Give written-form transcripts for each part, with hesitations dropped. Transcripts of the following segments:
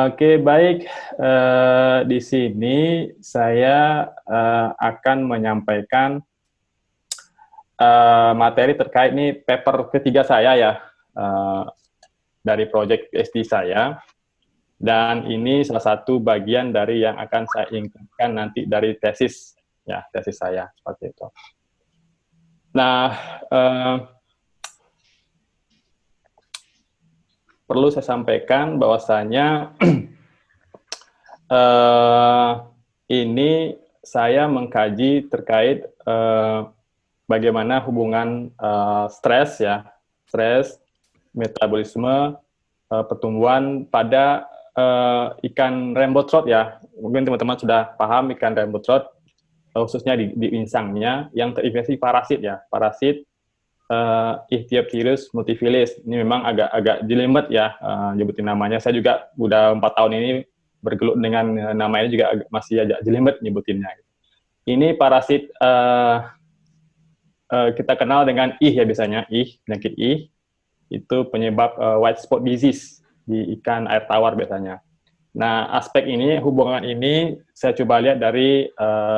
Oke, baik. Di sini saya akan menyampaikan materi terkait nih paper ketiga saya ya, eh, dari proyek PhD saya. Dan ini salah satu bagian dari yang akan saya ingkatkan nanti dari tesis, ya, tesis saya, seperti itu. Nah, perlu saya sampaikan bahwasanya ini saya mengkaji terkait bagaimana hubungan stres ya, stres, metabolisme, pertumbuhan pada ikan rainbow trout ya. Mungkin teman-teman sudah paham ikan rainbow trout, khususnya di insangnya yang terinfeksi parasit ya, parasit Ichthyopteris multifilis. Ini memang agak jelimet ya nyebutin namanya. Saya juga udah 4 tahun ini bergelut dengan namanya juga masih agak jelimet nyebutinnya. Ini parasit kita kenal dengan ya biasanya penyakit itu penyebab white spot disease di ikan air tawar biasanya. Nah, aspek ini, hubungan ini saya coba lihat dari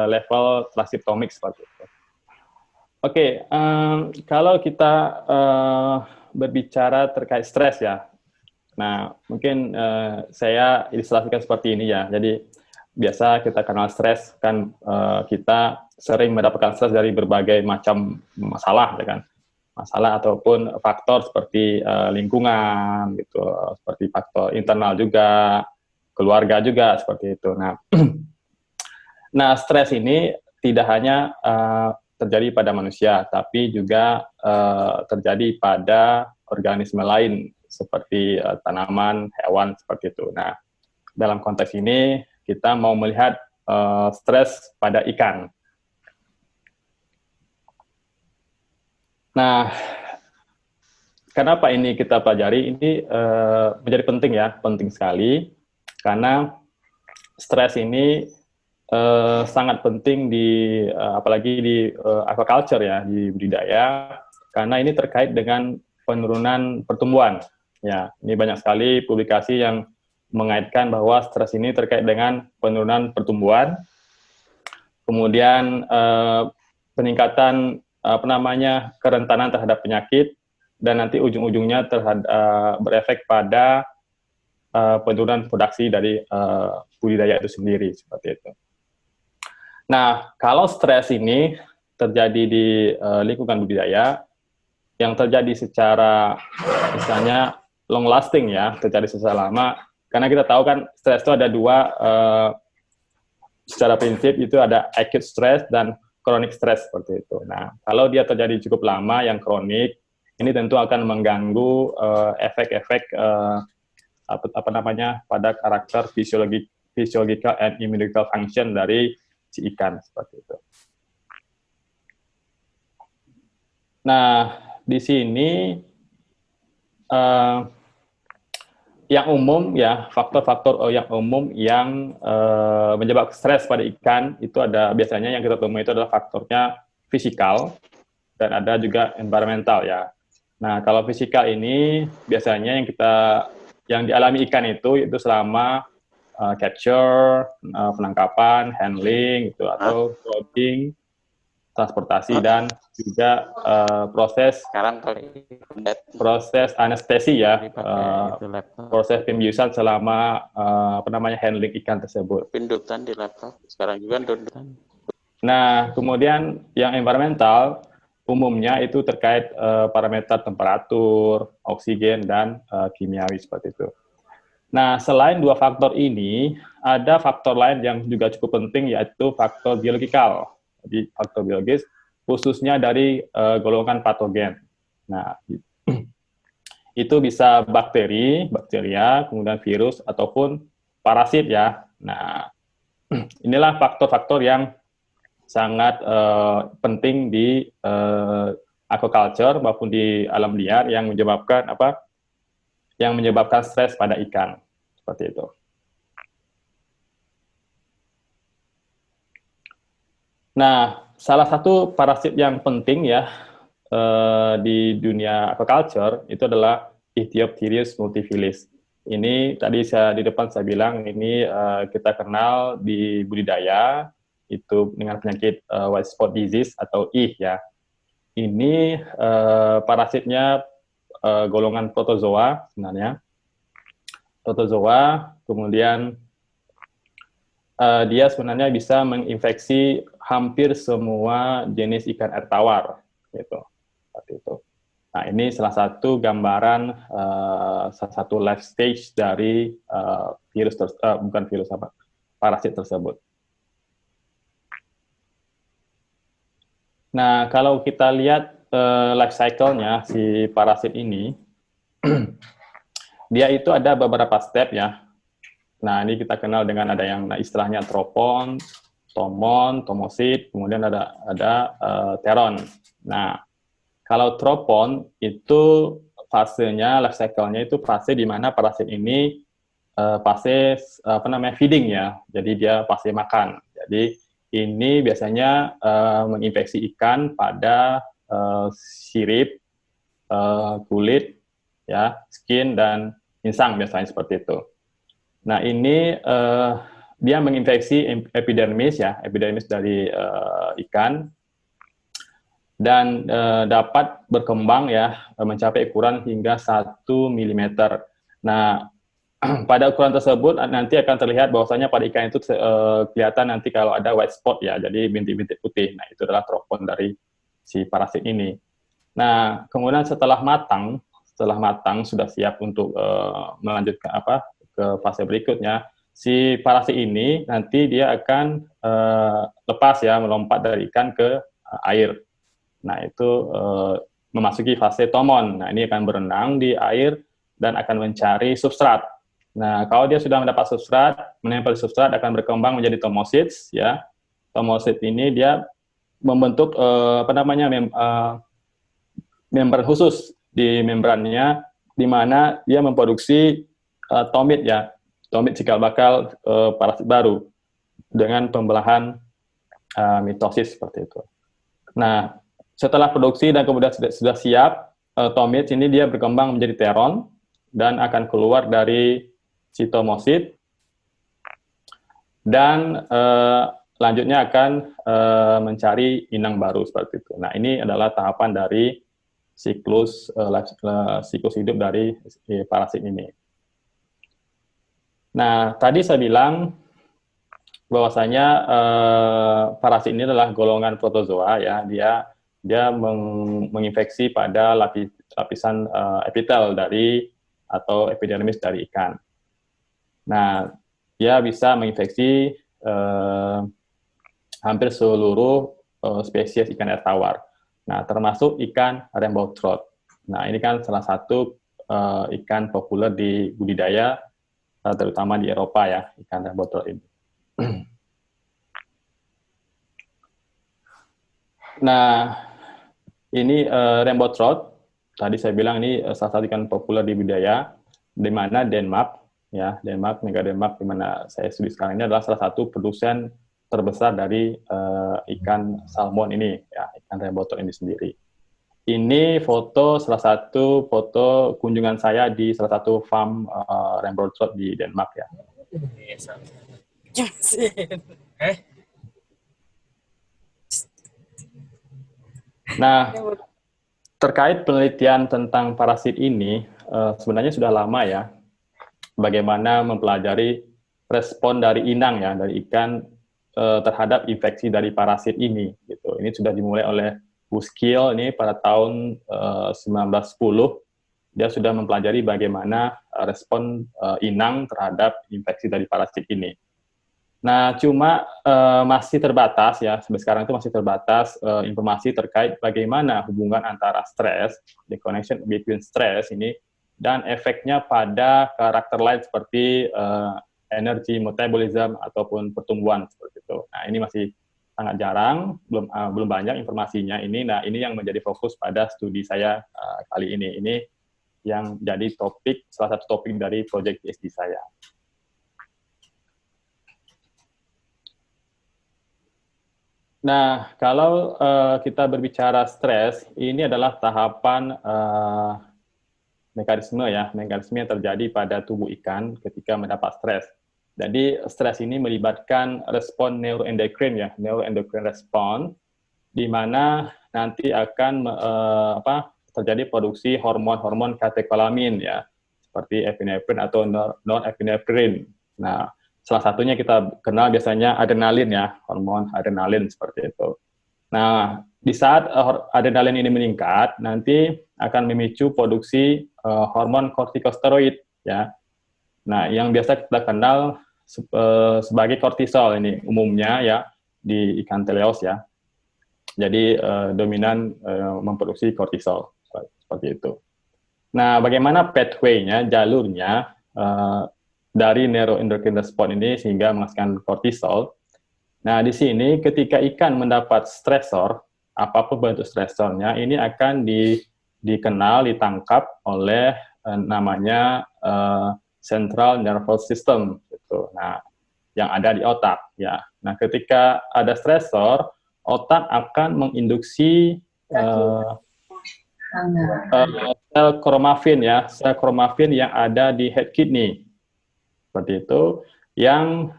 level transkriptomik seperti itu. Oke, kalau kita berbicara terkait stres ya, nah mungkin saya ilustrasikan seperti ini ya. Jadi biasa kita kenal stres kan, kita sering mendapatkan stres dari berbagai macam masalah, ya kan? Masalah ataupun faktor seperti lingkungan, gitu, seperti faktor internal juga, keluarga juga seperti itu. Nah, nah stres ini tidak hanya terjadi pada manusia, tapi juga terjadi pada organisme lain seperti tanaman, hewan seperti itu. Nah, dalam konteks ini kita mau melihat stres pada ikan. Nah, kenapa ini kita pelajari? Ini menjadi penting ya, penting sekali, karena stres ini sangat penting di apalagi di aquaculture ya, di budidaya, karena ini terkait dengan penurunan pertumbuhan. Ya, ini banyak sekali publikasi yang mengaitkan bahwa stres ini terkait dengan penurunan pertumbuhan, kemudian peningkatan kerentanan terhadap penyakit, dan nanti ujung-ujungnya berefek pada penurunan produksi dari budidaya itu sendiri, seperti itu. Nah, kalau stres ini terjadi di lingkungan budidaya, yang terjadi secara misalnya long lasting ya, terjadi secara lama, karena kita tahu kan stres itu ada dua, secara prinsip itu ada acute stress dan chronic stress seperti itu. Nah, kalau dia terjadi cukup lama yang kronik, ini tentu akan mengganggu efek-efek pada karakter physiological and immunological function dari si ikan seperti itu. Nah, di sini yang umum ya, faktor-faktor yang umum yang menyebabkan stres pada ikan itu ada, biasanya yang kita temui itu adalah faktornya fisikal dan ada juga environmental ya. Nah, kalau fisikal ini biasanya yang dialami ikan itu selama capture, penangkapan, handling gitu, atau loading, transportasi, dan juga proses anestesi ya, proses pembiusan selama handling ikan tersebut. Pindutan di laptop sekarang juga pindutan. Nah, kemudian yang environmental umumnya itu terkait parameter temperatur, oksigen, dan kimiawi seperti itu. Nah, selain dua faktor ini, ada faktor lain yang juga cukup penting, yaitu faktor biologikal. Jadi, faktor biologis, khususnya dari golongan patogen. Nah, itu bisa bakteri, bakteria, kemudian virus, ataupun parasit ya. Nah, inilah faktor-faktor yang sangat penting di aquaculture maupun di alam liar yang menyebabkan stres pada ikan, seperti itu. Nah, salah satu parasit yang penting ya di dunia aquaculture itu adalah Ichthyopteris multifilis. Ini tadi di depan saya bilang ini kita kenal di budidaya itu dengan penyakit white spot disease atau IH ya. Ini parasitnya golongan protozoa sebenarnya. Protozoa, kemudian dia sebenarnya bisa menginfeksi hampir semua jenis ikan air tawar, gitu. Seperti itu. Nah, ini salah satu gambaran salah satu life stage dari bukan virus apa, parasit tersebut. Nah, kalau kita lihat life cycle-nya si parasit ini, dia itu ada beberapa step ya. Nah, ini kita kenal dengan ada yang istilahnya tropon, tomon, tomosit, kemudian ada teron. Nah, kalau tropon itu fasenya, life cycle-nya itu fase di mana parasit ini fase feeding ya. Jadi dia fase makan. Jadi ini biasanya menginfeksi ikan pada sirip, kulit, ya, skin dan insang biasanya seperti itu. Nah, ini dia menginfeksi epidermis ya, epidermis dari ikan dan dapat berkembang ya mencapai ukuran hingga 1 mm. Nah, pada ukuran tersebut nanti akan terlihat bahwasanya pada ikan itu kelihatan nanti kalau ada white spot ya, jadi bintik-bintik putih. Nah, itu adalah tropon dari si parasit ini. Nah, kemudian setelah matang sudah siap untuk melanjutkan ke fase berikutnya, si parasit ini nanti dia akan lepas ya, melompat dari ikan ke air. Nah, itu memasuki fase tomon. Nah, ini akan berenang di air dan akan mencari substrat. Nah, kalau dia sudah mendapat substrat, menempel substrat akan berkembang menjadi tomosits ya. Tomosit ini dia membentuk membran khusus di membrannya, di mana dia memproduksi tomit ya, tomit cikal bakal parasit baru dengan pembelahan mitosis seperti itu. Nah, setelah produksi dan kemudian sudah siap, tomit ini dia berkembang menjadi teron dan akan keluar dari sitomosit dan selanjutnya akan mencari inang baru seperti itu. Nah, ini adalah tahapan dari siklus hidup dari parasit ini. Nah, tadi saya bilang bahwasanya parasit ini adalah golongan protozoa ya, dia menginfeksi pada lapisan epitel dari atau epidermis dari ikan. Nah, dia bisa menginfeksi hampir seluruh spesies ikan air tawar. Nah, termasuk ikan rainbow trout. Nah, ini kan salah satu ikan populer di budidaya, terutama di Eropa ya, ikan rainbow trout ini. Nah, ini rainbow trout. Tadi saya bilang ini salah satu ikan populer di budidaya, di mana Denmark, negara Denmark, di mana saya studi sekarang ini adalah salah satu produsen terbesar dari ikan salmon ini, ya, ikan rainbow trout ini sendiri. Ini salah satu foto kunjungan saya di salah satu farm rainbow trout di Denmark ya. Nah, terkait penelitian tentang parasit ini, sebenarnya sudah lama ya, bagaimana mempelajari respon dari inang ya, dari ikan terhadap infeksi dari parasit ini. Gitu. Ini sudah dimulai oleh Buskill ini pada tahun 1910. Dia sudah mempelajari bagaimana respon inang terhadap infeksi dari parasit ini. Nah, cuma masih terbatas ya, sampai sekarang itu masih terbatas informasi terkait bagaimana hubungan antara stres, the connection between stress ini, dan efeknya pada karakter lain seperti energi, metabolism, ataupun pertumbuhan seperti itu. Nah, ini masih sangat jarang, belum banyak informasinya ini. Nah, ini yang menjadi fokus pada studi saya kali ini. Ini yang jadi salah satu topik dari proyek PhD saya. Nah, kalau kita berbicara stres, ini adalah tahapan mekanisme yang terjadi pada tubuh ikan ketika mendapat stres. Jadi stres ini melibatkan respon neuroendokrin neuroendokrin respon, di mana nanti akan terjadi produksi hormon-hormon katekolamin seperti epinefrin atau norepinefrin. Nah, salah satunya kita kenal biasanya adrenalin hormon adrenalin seperti itu. Nah, di saat adrenalin ini meningkat, nanti akan memicu produksi hormon kortikosteroid Nah, yang biasa kita kenal sebagai kortisol ini umumnya di ikan teleos Jadi dominan memproduksi kortisol seperti itu. Nah, bagaimana pathway-nya, jalurnya dari neuroendocrine response ini sehingga menghasilkan kortisol? Nah, di sini ketika ikan mendapat stresor, apapun bentuk stresornya, ini akan dikenal, ditangkap oleh namanya central nervous system gitu. Nah, yang ada di otak Nah, ketika ada stresor, otak akan menginduksi sel kromafin yang ada di head kidney. Seperti itu yang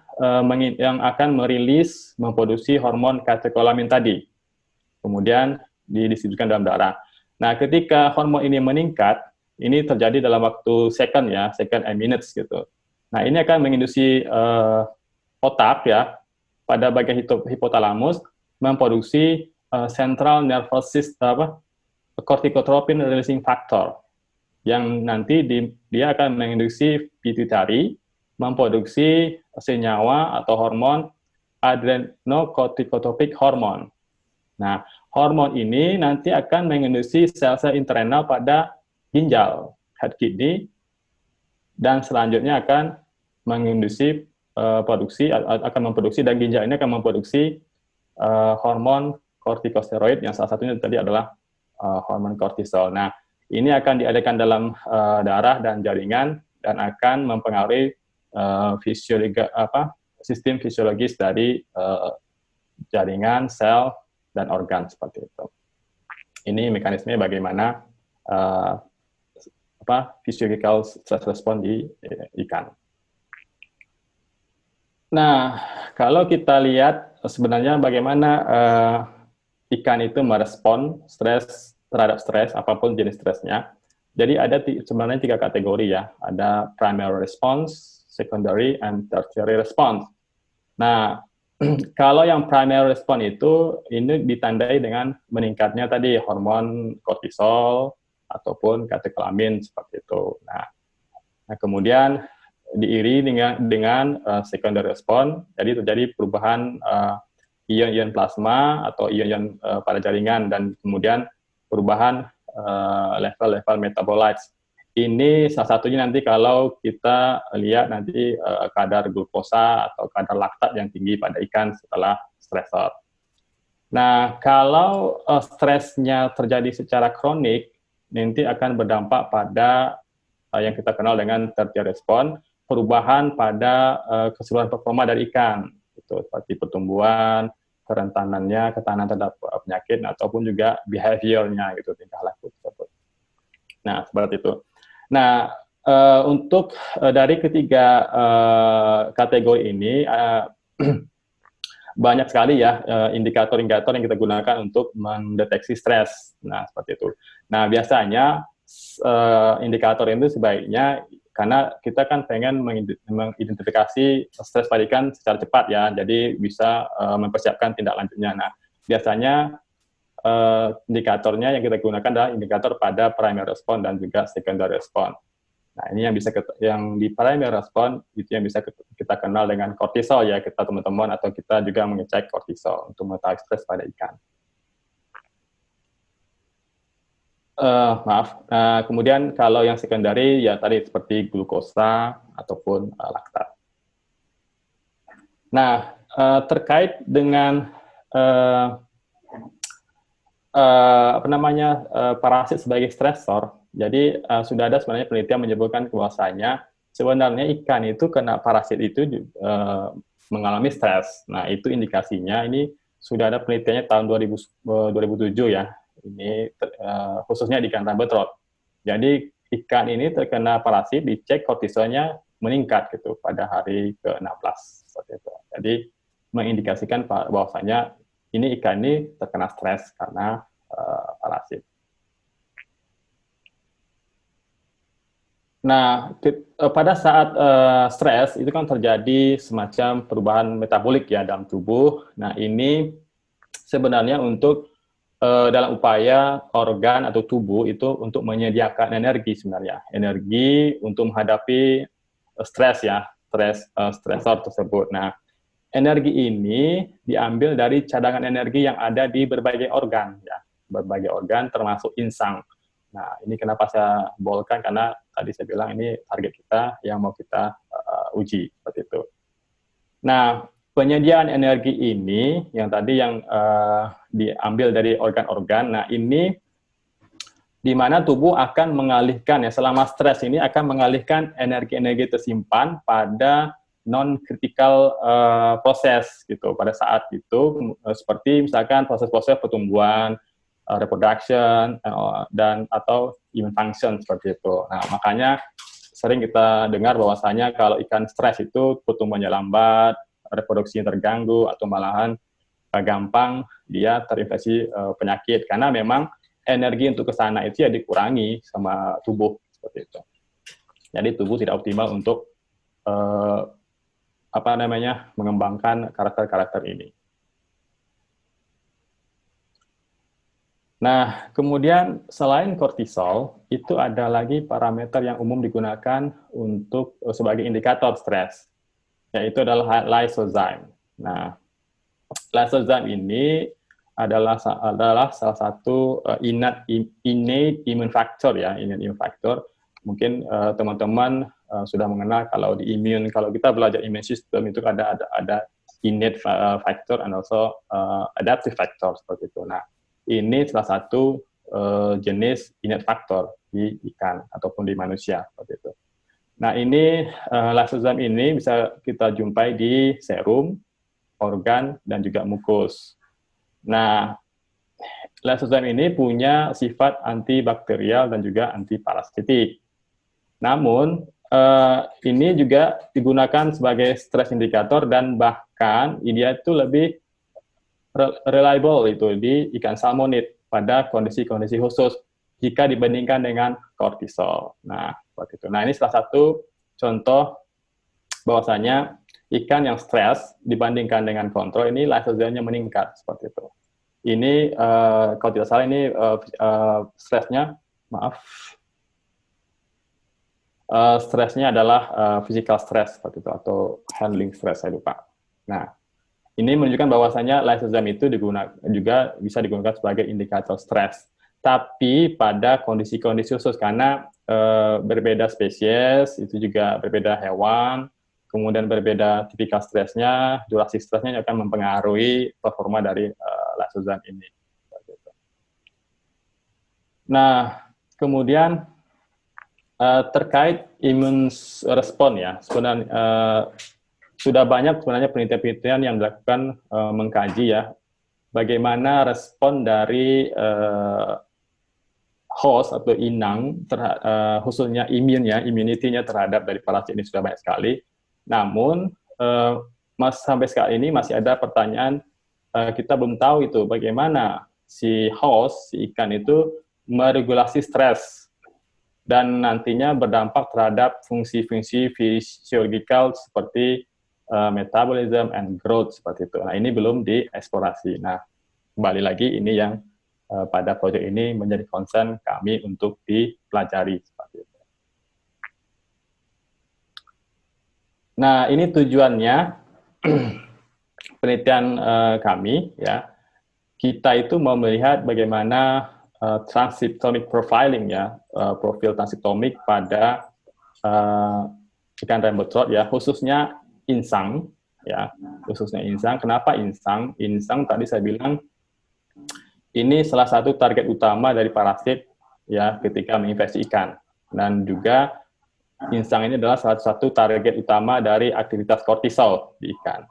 akan memproduksi hormon katekolamin tadi. Kemudian didistribusikan dalam darah. Nah, ketika hormon ini meningkat, ini terjadi dalam waktu second and minutes gitu. Nah, ini akan menginduksi otak pada bagian hipotalamus memproduksi central nervous system corticotropin releasing factor yang nanti dia akan menginduksi pituitary memproduksi senyawa atau hormon adrenocorticotropic hormone. Nah, hormon ini nanti akan menginduksi sel-sel internal pada ginjal, head kidney, dan selanjutnya akan menginduksi memproduksi dan ginjal ini akan memproduksi hormon kortikosteroid yang salah satunya tadi adalah hormon kortisol. Nah, ini akan diadakan dalam darah dan jaringan dan akan mempengaruhi sistem fisiologis dari jaringan, sel, dan organ seperti itu. Ini mekanisme bagaimana physiological stress response di ikan. Nah, kalau kita lihat sebenarnya bagaimana ikan itu merespon stres terhadap stres, apapun jenis stresnya. Jadi ada sebenarnya 3 kategori Ada primary response, secondary, and tertiary response. Nah, kalau yang primary response itu ini ditandai dengan meningkatnya tadi hormon kortisol ataupun katekolamin seperti itu. Nah kemudian diiri dengan secondary response, jadi terjadi perubahan ion-ion plasma atau ion-ion pada jaringan dan kemudian perubahan level-level metabolites. Ini salah satunya nanti kalau kita lihat nanti kadar glukosa atau kadar laktat yang tinggi pada ikan setelah stresor. Nah, kalau stresnya terjadi secara kronik, nanti akan berdampak pada yang kita kenal dengan tertiary response, perubahan pada keseluruhan performa dari ikan, itu seperti pertumbuhan, kerentanannya, ketahanan terhadap penyakit, ataupun juga behavior-nya, gitu, tingkah laku tersebut. Nah, seperti itu. Nah, untuk dari ketiga kategori ini, banyak sekali indikator-indikator yang kita gunakan untuk mendeteksi stres. Nah, seperti itu. Nah, biasanya indikator itu sebaiknya, karena kita kan pengen mengidentifikasi stres pada ikan secara cepat jadi bisa mempersiapkan tindak lanjutnya. Nah, biasanya indikatornya yang kita gunakan adalah indikator pada primary response dan juga secondary response. Nah, ini yang bisa yang di primary response itu yang bisa kita kenal dengan kortisol kita teman-teman, atau kita juga mengecek kortisol untuk mengetahui stres pada ikan. Kemudian kalau yang secondary tadi seperti glukosa ataupun laktat. Nah, terkait dengan parasit sebagai stresor. Jadi sudah ada sebenarnya penelitian menyebutkan bahwasanya sebenarnya ikan itu kena parasit itu mengalami stres. Nah, itu indikasinya. Ini sudah ada penelitiannya tahun 2007 Ini khususnya di ikan rambetrot. Jadi ikan ini terkena parasit, dicek kortisolnya meningkat gitu pada hari ke-16 seperti itu. Jadi mengindikasikan bahwasanya ini ikan ini terkena stres karena parasit. Nah, pada saat stres itu kan terjadi semacam perubahan metabolik ya dalam tubuh. Nah, ini sebenarnya untuk dalam upaya organ atau tubuh itu untuk menyediakan energi sebenarnya, energi untuk menghadapi stres ya, stresor tersebut. Nah, energi ini diambil dari cadangan energi yang ada di berbagai organ ya, berbagai organ termasuk insang. Nah, ini kenapa saya bolkan, karena tadi saya bilang ini target kita yang mau kita uji seperti itu. Nah, penyediaan energi ini yang tadi yang diambil dari organ-organ. Nah, ini di mana tubuh akan mengalihkan ya, selama stres ini akan mengalihkan energi-energi tersimpan pada non-critical proses gitu pada saat itu, seperti misalkan proses-proses pertumbuhan, reproduction, dan atau immune function seperti itu. Nah, makanya sering kita dengar bahwasanya kalau ikan stres itu pertumbuhannya lambat, reproduksinya terganggu, atau malahan gampang dia terinfeksi penyakit, karena memang energi untuk ke sana itu ya dikurangi sama tubuh seperti itu. Jadi tubuh tidak optimal untuk mengembangkan karakter-karakter ini. Nah, kemudian selain kortisol, itu ada lagi parameter yang umum digunakan untuk sebagai indikator stres, yaitu adalah lysozyme. Nah, lysozyme ini adalah salah satu innate immune factor ya, innate immune factor. Mungkin teman-teman sudah mengenal kalau di immune, kalau kita belajar immune system itu ada innate factor and also adaptive factor seperti itu. Nah, ini salah satu jenis innate factor di ikan ataupun di manusia seperti itu. Nah, ini lysozyme ini bisa kita jumpai di serum, organ, dan juga mukus. Nah, lysozyme ini punya sifat antibakterial dan juga antiparasitik. Namun, ini juga digunakan sebagai stress indikator dan bahkan dia itu lebih reliable itu di ikan salmonid pada kondisi-kondisi khusus jika dibandingkan dengan kortisol. Nah, seperti itu. Nah, ini salah satu contoh bahwasanya ikan yang stres dibandingkan dengan kontrol ini lysozymenya meningkat seperti itu. Ini kalau tidak salah ini stresnya, stresnya adalah physical stress seperti itu atau handling stress, saya lupa. Nah, ini menunjukkan bahwasanya lysozyme itu juga bisa digunakan sebagai indikator stres, tapi pada kondisi-kondisi khusus karena berbeda spesies, itu juga berbeda hewan, kemudian berbeda tipikal stresnya, durasi stresnya akan mempengaruhi performa dari lysozyme ini. Nah, kemudian terkait immune response ya, sebenarnya sudah banyak sebenarnya penelitian-penelitian yang dilakukan mengkaji ya bagaimana respon dari host atau inang, khususnya immunity-nya terhadap dari parasit ini sudah banyak sekali. Namun sampai saat ini masih ada pertanyaan, kita belum tahu itu bagaimana si host, si ikan itu meregulasi stres dan nantinya berdampak terhadap fungsi-fungsi fisiologikal seperti metabolism and growth seperti itu. Nah, ini belum dieksplorasi. Nah, kembali lagi ini yang pada proyek ini menjadi concern kami untuk dipelajari seperti itu. Nah, ini tujuannya penelitian kami ya. Kita itu mau melihat bagaimana transcriptomic profiling ya, profil transkriptomik pada ikan rainbow trout ya, khususnya insang ya, khususnya insang. Kenapa insang? Insang tadi saya bilang ini salah satu target utama dari parasit ya ketika menginfeksi ikan, dan juga insang ini adalah salah satu target utama dari aktivitas kortisol di ikan.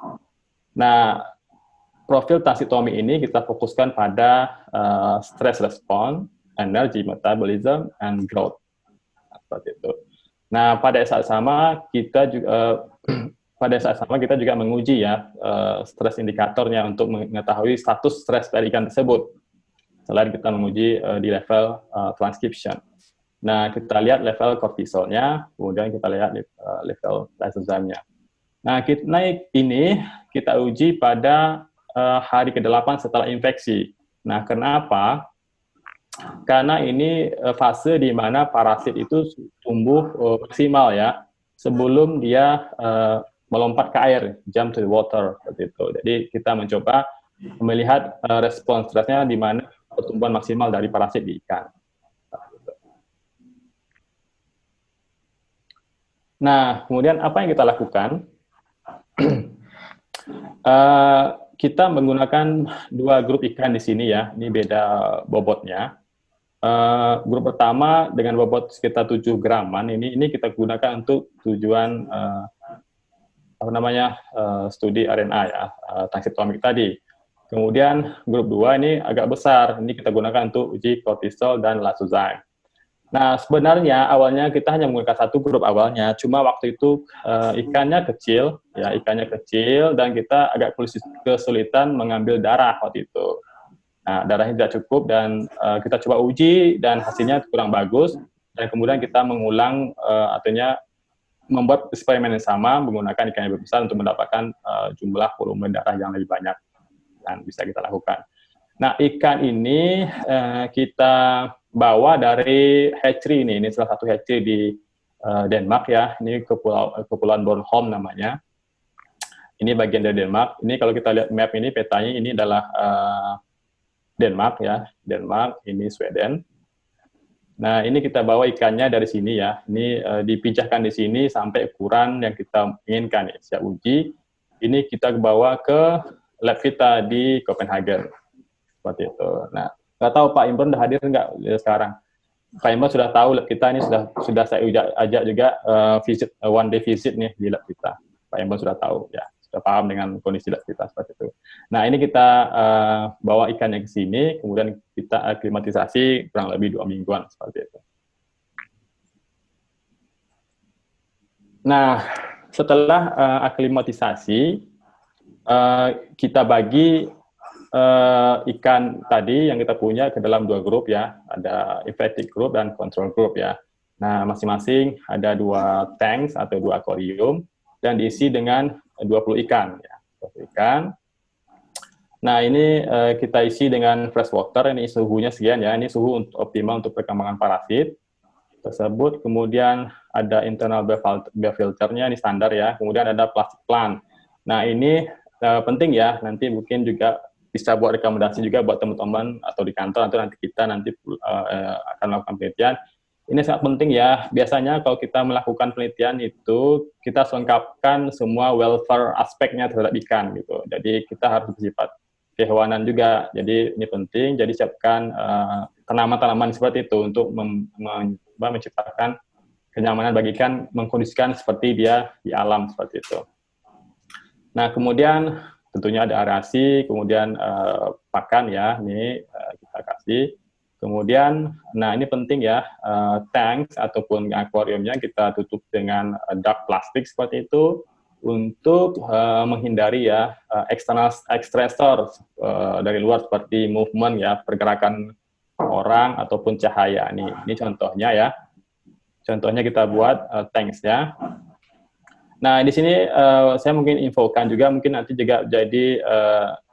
Nah, profil transkriptomi ini kita fokuskan pada stress response, energy metabolism, and growth. seperti itu. Nah, pada saat sama kita juga menguji ya stres indikatornya untuk mengetahui status stres dari ikan tersebut. Selain kita menguji di level transcription. Nah, kita lihat level kortisolnya, kemudian kita lihat level lysozyme-nya. Nah, ini kita uji pada hari ke-8 setelah infeksi. Nah, kenapa? Karena ini fase di mana parasit itu tumbuh maksimal ya, sebelum dia melompat ke air, jump to the water, seperti itu. Jadi kita mencoba melihat respons stresnya di mana pertumbuhan maksimal dari parasit di ikan. Nah, kemudian apa yang kita lakukan? Kita menggunakan 2 grup ikan di sini ya, ini beda bobotnya. Grup pertama dengan bobot sekitar 7 graman, ini kita gunakan untuk tujuan studi RNA ya, transkriptomik tadi. Kemudian grup 2 ini agak besar, ini kita gunakan untuk uji kortisol dan lysozyme. Nah, sebenarnya awalnya kita hanya menggunakan 1 grup awalnya, cuma waktu itu ikannya kecil dan kita agak kesulitan mengambil darah waktu itu. Nah, darahnya tidak cukup dan kita coba uji dan hasilnya kurang bagus, dan kemudian kita mengulang artinya membuat eksperimen yang sama menggunakan ikan yang lebih besar untuk mendapatkan jumlah volume darah yang lebih banyak dan bisa kita lakukan. Nah, ikan ini kita bawa dari hatchery ini salah satu hatchery di Denmark ya, ini Kepulauan Bornholm namanya. Ini bagian dari Denmark. Ini kalau kita lihat map ini, petanya ini adalah Denmark ya, Denmark, ini Sweden. Nah, ini kita bawa ikannya dari sini ya, ini dipijahkan di sini sampai ukuran yang kita inginkan ya, siap uji. Ini kita bawa ke lab kita di Copenhagen, seperti itu. Nah, nggak tahu Pak Imron udah hadir nggak sekarang? Pak Imron sudah tahu lab kita ini sudah saya ajak juga visit one day visit nih di lab kita. Pak Imron sudah tahu ya, sudah paham dengan kondisi lab kita seperti itu. Nah, ini kita bawa ikannya ke sini, kemudian kita aklimatisasi kurang lebih 2 mingguan seperti itu. Nah, setelah aklimatisasi, kita bagi ikan tadi yang kita punya ke dalam 2 grup ya, ada infected group dan control group ya. Nah, masing-masing ada 2 tanks atau 2 akuarium dan diisi dengan 20 ikan ya, 20 ikan. Nah, ini kita isi dengan fresh water, ini suhunya sekian ya, ini suhu optimal untuk perkembangan parasit tersebut. Kemudian ada internal beer filternya, ini standar ya. Kemudian ada plastik plant. Nah, ini penting ya, nanti mungkin juga bisa buat rekomendasi juga buat teman-teman atau di kantor atau nanti kita akan melakukan penelitian. Ini sangat penting ya. Biasanya kalau kita melakukan penelitian itu kita lengkapkan semua welfare aspeknya terhadap ikan gitu. Jadi kita harus bersifat kehewanan juga. Jadi ini penting. Jadi siapkan tanaman-tanaman seperti itu untuk menciptakan kenyamanan bagi ikan, mengkondisikan seperti dia di alam seperti itu. Nah, kemudian tentunya ada aerasi, kemudian pakan ya, ini kita kasih. Kemudian, nah ini penting ya, tank ataupun akuariumnya kita tutup dengan dark plastik seperti itu untuk menghindari ya external stressor dari luar seperti movement ya, pergerakan orang ataupun cahaya. Ini contohnya ya. Contohnya kita buat tanks-nya. Nah, di sini saya mungkin infokan juga, mungkin nanti juga jadi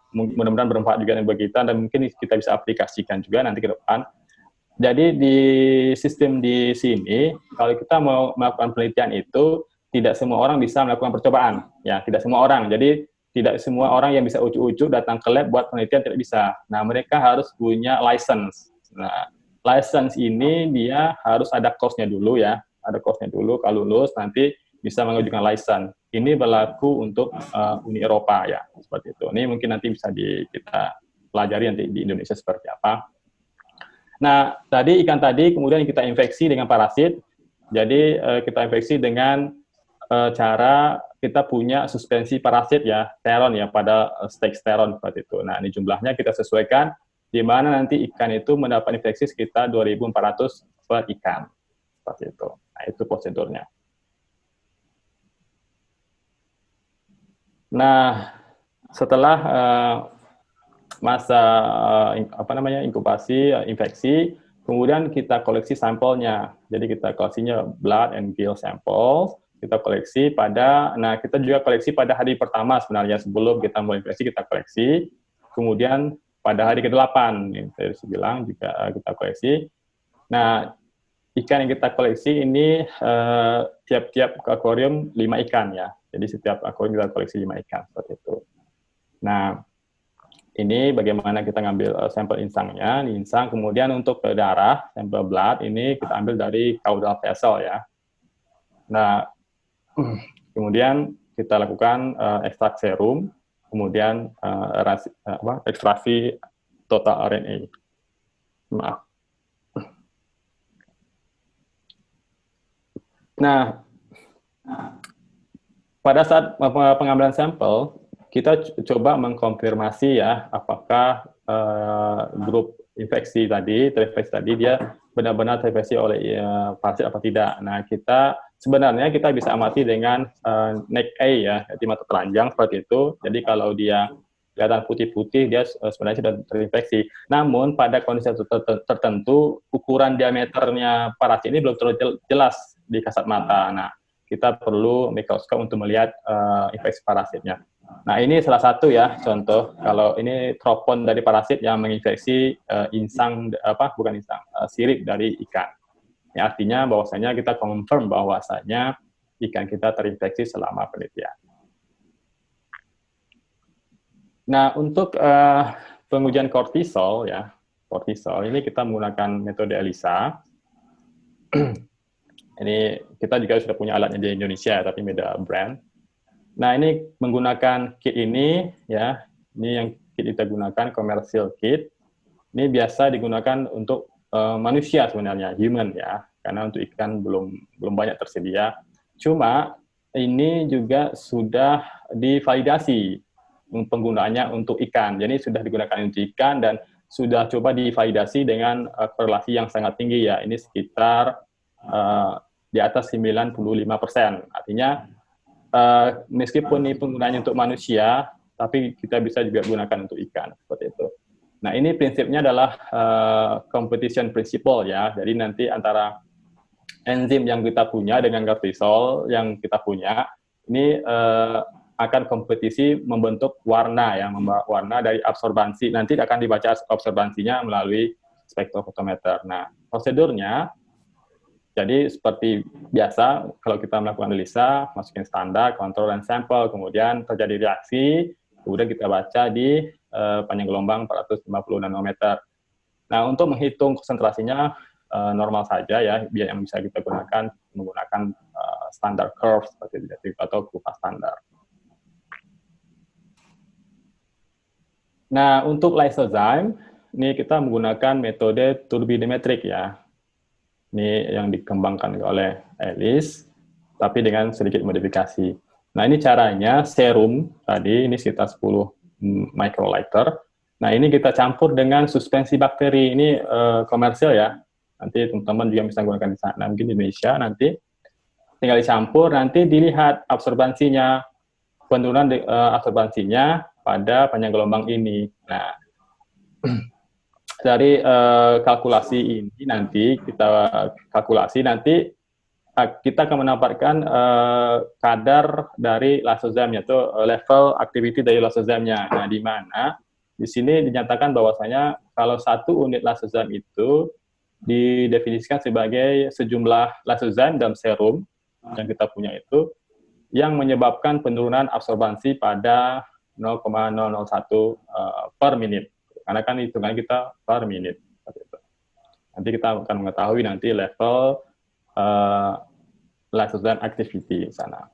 mudah-mudahan bermanfaat juga bagi kita, dan mungkin kita bisa aplikasikan juga nanti ke depan. Jadi di sistem di sini, kalau kita mau melakukan penelitian itu, tidak semua orang bisa melakukan percobaan. Ya, tidak semua orang. Jadi tidak semua orang yang bisa ujuk-ujuk datang ke lab buat penelitian, tidak bisa. Nah, mereka harus punya license. Nah, license ini dia harus ada course-nya dulu ya. Ada course-nya dulu, kalau lulus nanti bisa mengajukan license. Ini berlaku untuk Uni Eropa ya, seperti itu. Ini mungkin nanti bisa kita pelajari nanti di Indonesia seperti apa. Nah, tadi ikan tadi kemudian kita infeksi dengan parasit. Jadi kita infeksi dengan cara kita punya suspensi parasit ya, steron ya, pada stek steron seperti itu. Nah, ini jumlahnya kita sesuaikan di mana nanti ikan itu mendapat infeksi sekitar 2.400 per ikan. seperti itu. Nah, itu prosedurnya. Nah, setelah masa inkubasi infeksi, kemudian kita koleksi sampelnya. Jadi kita koleksinya blood and gill samples, kita koleksi kita juga koleksi pada hari pertama sebenarnya, sebelum kita mulai infeksi kita koleksi, kemudian pada hari ke-8, saya bilang juga kita koleksi. Nah, ikan yang kita koleksi ini tiap-tiap akuarium 5 ikan ya. Jadi setiap akuarium kita koleksi 5 ikan seperti itu. Nah, ini bagaimana kita ngambil sampel insangnya, insang, kemudian untuk darah, sampel blood ini kita ambil dari caudal vessel ya. Nah, kemudian kita lakukan ekstrak serum, kemudian ekstraksi total RNA. Maaf. Nah, pada saat pengambilan sampel, kita coba mengkonfirmasi ya, apakah grup terinfeksi tadi dia benar-benar terinfeksi oleh parasit apa tidak. Nah, sebenarnya kita bisa amati dengan neck eye ya, jadi mata telanjang seperti itu. Jadi kalau dia kelihatan putih-putih, dia sebenarnya sudah terinfeksi. Namun pada kondisi tertentu, ukuran diameternya parasit ini belum terlalu jelas di kasat mata. Nah, kita perlu mikroskop untuk melihat infeksi parasitnya. Nah, ini salah satu ya contoh, kalau ini tropon dari parasit yang menginfeksi sirip dari ikan. Ini artinya bahwasanya kita confirm bahwasanya ikan kita terinfeksi selama penelitian. Nah, untuk pengujian kortisol ini kita menggunakan metode ELISA. Ini kita juga sudah punya alatnya di Indonesia, tapi beda brand. Nah, ini menggunakan kit ini ya. Ini yang kit kita gunakan, commercial kit. Ini biasa digunakan untuk manusia sebenarnya, human ya. Karena untuk ikan belum banyak tersedia. Cuma ini juga sudah divalidasi penggunaannya untuk ikan. Jadi sudah digunakan untuk ikan dan sudah coba divalidasi dengan korelasi yang sangat tinggi ya. Ini sekitar di atas 95%. Artinya meskipun ini penggunaannya untuk manusia, tapi kita bisa juga gunakan untuk ikan seperti itu. Nah, ini prinsipnya adalah competition principle ya. Jadi nanti antara enzim yang kita punya dengan kortisol yang kita punya ini akan kompetisi membentuk warna ya, membawa warna dari absorbansi. Nanti akan dibaca absorbansinya melalui spektrofotometer. Nah, prosedurnya jadi seperti biasa, kalau kita melakukan analisa, masukin standar, kontrol, dan sampel, kemudian terjadi reaksi, kemudian kita baca di panjang gelombang 450 nanometer. Nah, untuk menghitung konsentrasinya normal saja ya, biar yang bisa kita gunakan menggunakan standar curve seperti itu, atau kurva standar. Nah, untuk lysozyme, ini kita menggunakan metode turbidimetrik ya. Ini yang dikembangkan oleh Ellis, tapi dengan sedikit modifikasi. Nah, ini caranya serum tadi, ini sekitar 10 microliter. Nah, ini kita campur dengan suspensi bakteri. Ini komersial ya. Nanti teman-teman juga bisa gunakan di sana. Mungkin di Indonesia nanti tinggal dicampur, nanti dilihat absorbansinya, penurunan absorbansinya pada panjang gelombang ini. Nah, dari kalkulasi ini nanti kita akan mendapatkan kadar dari lysozyme, yaitu level activity dari lysozyme-nya. Nah, di mana di sini dinyatakan bahwasanya kalau 1 unit lysozyme itu didefinisikan sebagai sejumlah lysozyme dalam serum yang kita punya itu yang menyebabkan penurunan absorbansi pada 0,001 per menit. Karena kan hitungan kita per menit. Nanti kita akan mengetahui nanti level lysozyme activity di sana.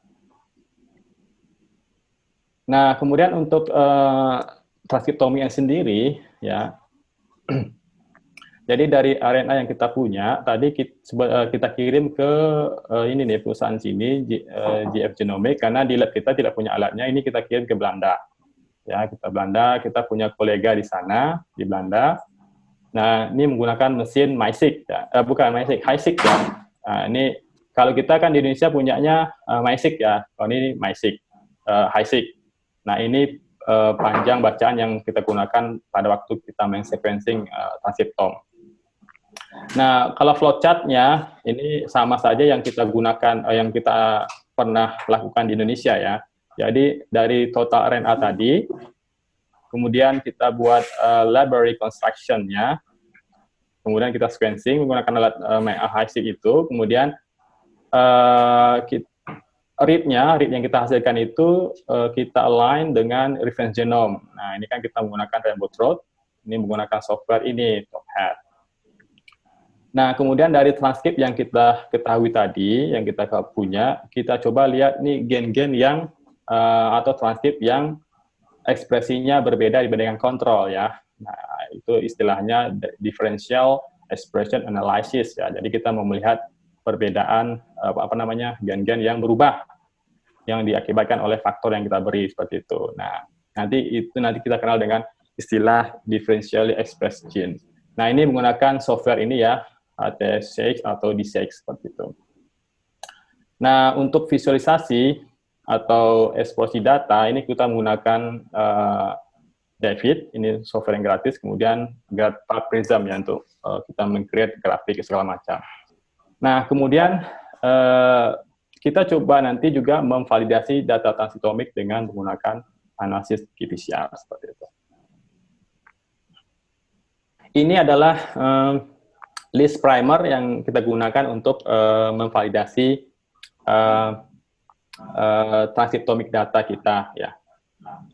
Nah, kemudian untuk transkriptomi yang sendiri, ya. Jadi dari RNA yang kita punya, tadi kita kirim ke ini nih perusahaan sini, GF Genomics, karena di lab kita tidak punya alatnya, ini kita kirim ke Belanda. Ya, kita punya kolega di sana di Belanda. Nah, ini menggunakan mesin HiSeq ya, HiSeq ya. Nah, ini kalau kita kan di Indonesia punyanya MySeq ya, kalau ini MySeq, HiSeq. Nah, ini panjang bacaan yang kita gunakan pada waktu kita sequencing transkriptom. Nah, kalau flowchart-nya ini sama saja yang kita gunakan, yang kita pernah lakukan di Indonesia ya. Jadi dari total RNA tadi, kemudian kita buat library construction-nya, kemudian kita sequencing menggunakan alat HiSeq itu, kemudian read yang kita hasilkan itu kita align dengan reference genome. Nah, ini kan kita menggunakan Rainbow Trout, ini menggunakan software ini, TopHat. Nah, kemudian dari transkrip yang kita ketahui tadi, yang kita punya, kita coba lihat nih gen-gen yang atau transkrip yang ekspresinya berbeda dibandingkan kontrol ya. Nah, itu istilahnya differential expression analysis ya. Jadi kita mau melihat perbedaan gen-gen yang berubah yang diakibatkan oleh faktor yang kita beri seperti itu. Nah, nanti kita kenal dengan istilah differentially expressed gene. Nah, ini menggunakan software ini ya, TSH atau DSH seperti itu. Nah, untuk visualisasi atau eksplorasi data, ini kita menggunakan David, ini software yang gratis, kemudian Graph Prism ya untuk kita meng-create grafik segala macam. Nah, kemudian kita coba nanti juga memvalidasi data transkriptomik dengan menggunakan analisis qPCR seperti itu. Ini adalah list primer yang kita gunakan untuk memvalidasi transkriptomik data kita ya.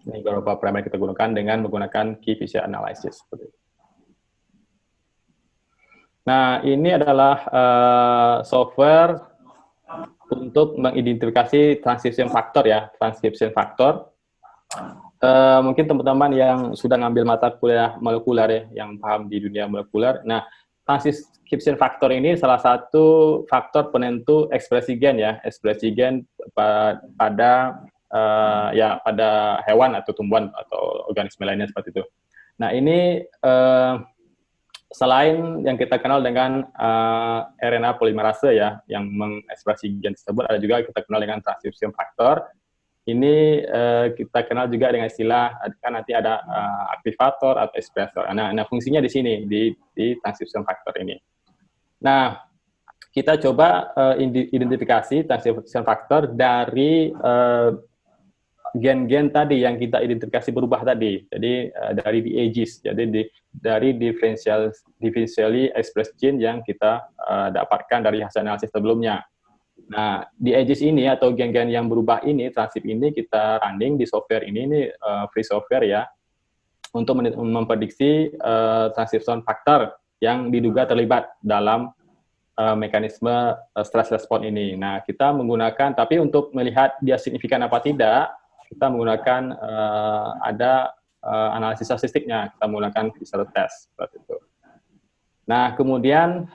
Ini beberapa primer kita gunakan dengan menggunakan qPCR analysis seperti itu. Nah, ini adalah software untuk mengidentifikasi transcription factor ya, transcription factor. Mungkin teman-teman yang sudah ngambil mata kuliah molekuler ya, yang paham di dunia molekuler. Nah, transcription factor ini salah satu faktor penentu ekspresi gen ya, ekspresi gen pada hewan atau tumbuhan atau organisme lainnya seperti itu. Nah, ini selain yang kita kenal dengan RNA polimerase ya, yang mengekspresi gen tersebut, ada juga kita kenal dengan transcription factor. Ini kita kenal juga dengan istilah, kan nanti ada aktivator atau ekspresor. Nah, fungsinya di sini, di transcription factor ini. Nah, kita coba identifikasi transcription factor dari gen-gen tadi yang kita identifikasi berubah tadi. Jadi dari DAGs, jadi dari differentially expressed gene yang kita dapatkan dari hasil analisis sebelumnya. Nah, DAGs ini atau gen-gen yang berubah ini, transkrip ini kita running di software ini free software ya, untuk memprediksi transcription factor yang diduga terlibat dalam mekanisme stress response ini. Nah, kita menggunakan, tapi untuk melihat dia signifikan apa tidak, kita menggunakan ada analisis statistiknya, kita menggunakan Fisher test seperti itu. Nah, kemudian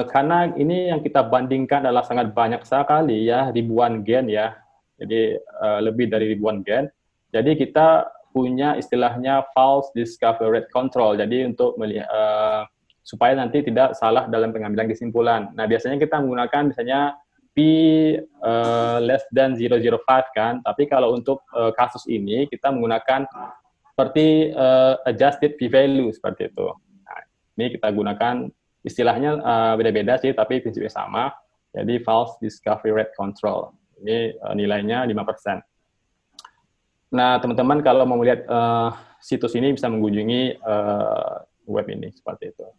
karena ini yang kita bandingkan adalah sangat banyak sekali ya, ribuan gen ya, jadi lebih dari ribuan gen. Jadi kita punya istilahnya false discovery rate control. Jadi untuk supaya nanti tidak salah dalam pengambilan kesimpulan. Nah, biasanya kita menggunakan P less than 0.05 kan, tapi kalau untuk kasus ini kita menggunakan seperti adjusted p-value seperti itu. Nah, ini kita gunakan istilahnya beda-beda sih, tapi prinsipnya sama. Jadi false discovery rate control. Ini nilainya 5%. Nah, teman-teman kalau mau melihat situs ini bisa mengunjungi web ini seperti itu.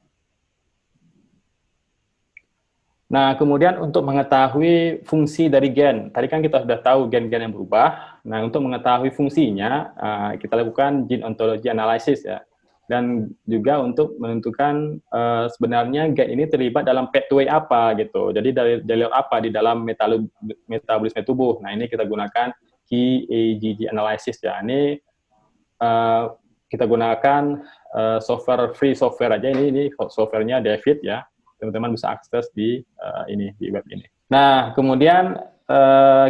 Nah, kemudian untuk mengetahui fungsi dari gen, tadi kan kita sudah tahu gen-gen yang berubah. Nah, untuk mengetahui fungsinya, kita lakukan gene ontology analysis ya. Dan juga untuk menentukan sebenarnya gen ini terlibat dalam pathway apa gitu. Jadi dari jalur apa di dalam metabolisme tubuh. Nah, ini kita gunakan KAGG analysis ya. Ini kita gunakan software free software aja. Ini softwarenya David ya. Teman-teman bisa akses di web ini. Nah, kemudian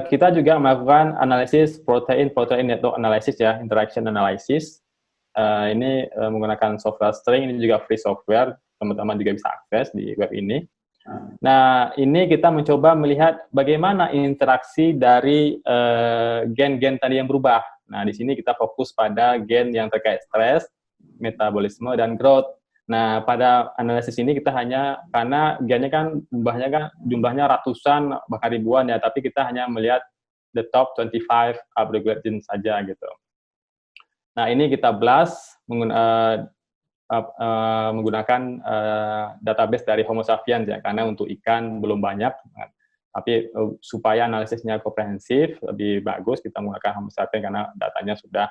kita juga melakukan analisis protein network analysis ya, interaction analysis. Ini menggunakan software string, ini juga free software, teman-teman juga bisa akses di web ini. Nah, ini kita mencoba melihat bagaimana interaksi dari gen-gen tadi yang berubah. Nah, di sini kita fokus pada gen yang terkait stres, metabolisme, dan growth. Nah, pada analisis ini kita hanya, karena gennya kan jumlahnya ratusan, bahkan ribuan ya, tapi kita hanya melihat the top 25 upregulated genes saja gitu. Nah, ini kita blast menggunakan database dari Homo sapiens ya, karena untuk ikan belum banyak, tapi supaya analisisnya komprehensif, lebih bagus kita menggunakan Homo sapiens karena datanya sudah